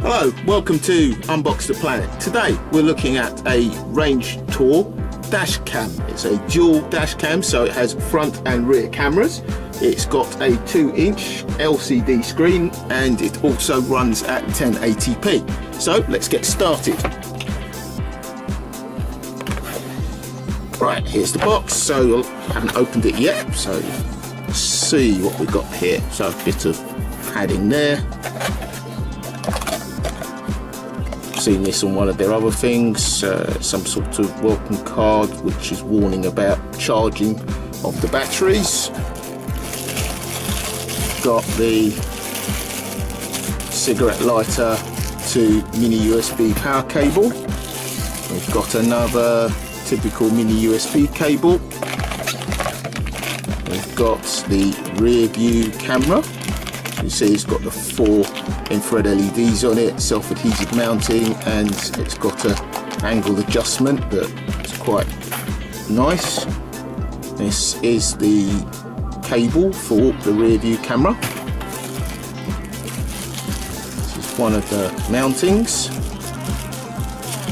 Hello, welcome to Unbox the Planet. Today we're looking at a Range Tour dash cam. It's a dual dash cam, so it has front and rear cameras. It's got a 2-inch LCD screen and it also runs at 1080p. So let's get started. Right, here's the box. So I haven't opened it yet, so let's see what we've got here. So a bit of padding there. Seen this on one of their other things, some sort of welcome card which is warning about charging of the batteries. Got the cigarette lighter to mini USB power cable. We've got another typical mini USB cable. We've got the rear view camera. You see it's got the 4 infrared LEDs on it, self-adhesive mounting, and it's got an angle adjustment that's quite nice. This is the cable for the rear view camera. This is one of the mountings.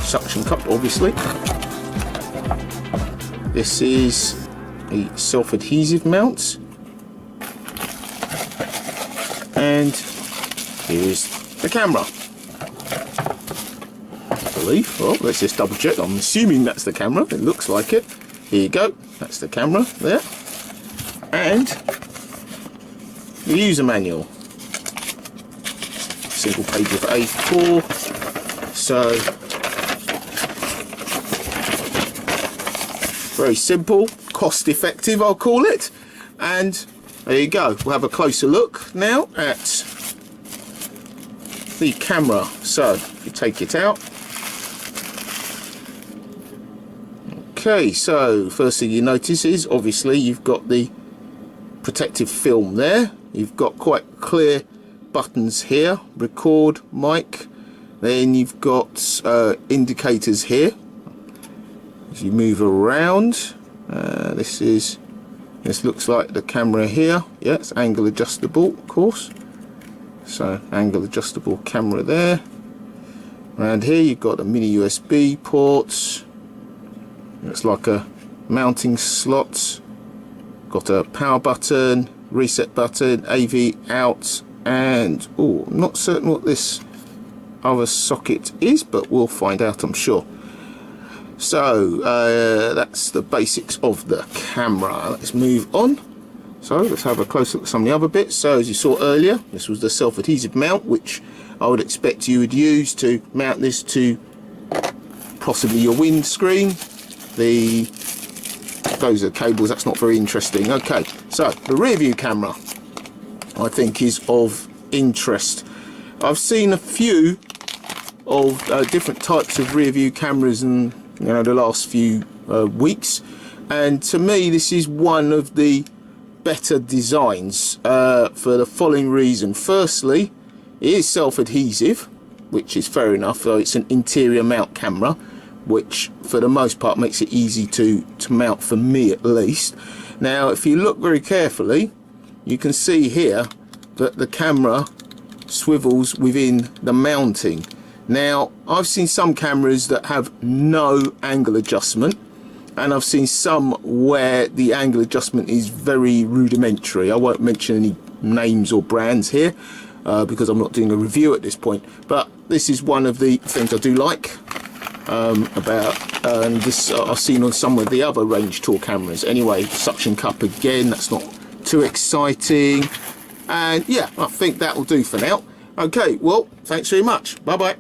Suction cup, obviously. This is a self-adhesive mount. And here's the camera, I believe. Well, let's just double check. I'm assuming that's the camera. It looks like it. Here you go. That's the camera there. And the user manual. Single page of A4. So, very simple, cost effective, I'll call it. And there you go. We'll have a closer look now at the camera. So if you take it out. Okay, so first thing you notice is obviously you've got the protective film there. You've got quite clear buttons here, record, mic. Then you've got indicators here. As you move around, this looks like the camera here. Yeah, it's angle adjustable, of course. So angle adjustable camera there. Around here you've got a mini USB ports. It's like a mounting slot. Got a power button, reset button, AV out, and I'm not certain what this other socket is, but we'll find out, I'm sure. So that's the basics of the camera. Let's move on. So let's have a close look at some of the other bits. So as you saw earlier, this was the self-adhesive mount, which I would expect you would use to mount this to possibly your windscreen. Those are cables, that's not very interesting. Okay, so the rear view camera I think is of interest. I've seen a few of different types of rear view cameras and the last few weeks, and to me this is one of the better designs for the following reason. Firstly, it is self-adhesive, which is fair enough, though it's an interior mount camera, which for the most part makes it easy to mount, for me at least. Now if you look very carefully, you can see here that the camera swivels within the mounting. Now, I've seen some cameras that have no angle adjustment, and I've seen some where the angle adjustment is very rudimentary. I won't mention any names or brands here because I'm not doing a review at this point, but this is one of the things I do like and this I've seen on some of the other Range Tour cameras. Anyway, suction cup again, that's not too exciting, and yeah, I think that will do for now. Okay, well, thanks very much. Bye bye.